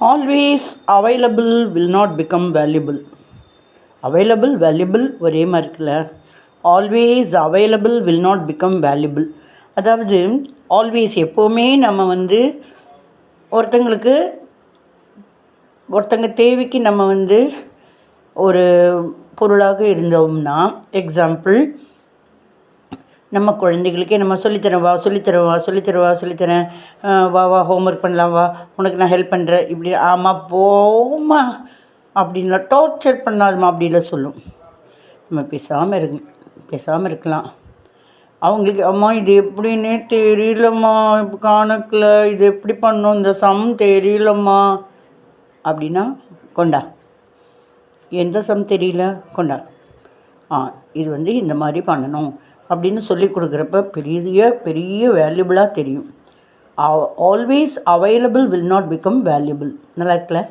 Always available will not become valuable. Available valuable ஒரே மாதிரி இருக்குல்ல. Always available will not become valuable. அதாவது always எப்போவுமே நம்ம ஒருத்தங்க தேவைக்கு நம்ம ஒரு பொருளாக இருந்தோம்னா, எக்ஸாம்பிள், நம்ம குழந்தைகளுக்கே நம்ம சொல்லித்தரேன் வா ஹோம்ஒர்க் பண்ணலாம், வா உனக்கு நான் ஹெல்ப் பண்ணுறேன், இப்படி ஆமாம் போமா அப்படின்லாம் டார்ச்சர் பண்ணாதுமா அப்படிலாம் சொல்லும். நம்ம பேசாமல் இருக்கலாம். அவங்களுக்கு அம்மா இது எப்படின்னே தெரியலம்மா, கணக்கில் இது எப்படி பண்ணணும், இந்த சம் தெரியலம்மா அப்படின்னா, கொண்டா எந்த சம் தெரியல, கொண்டா இது இந்த மாதிரி பண்ணணும் அப்படின்னு சொல்லி கொடுக்குறப்ப பெரிய வேல்யூபிளாக தெரியும். Always available will not become valuable. நல்லா இருக்குல்ல?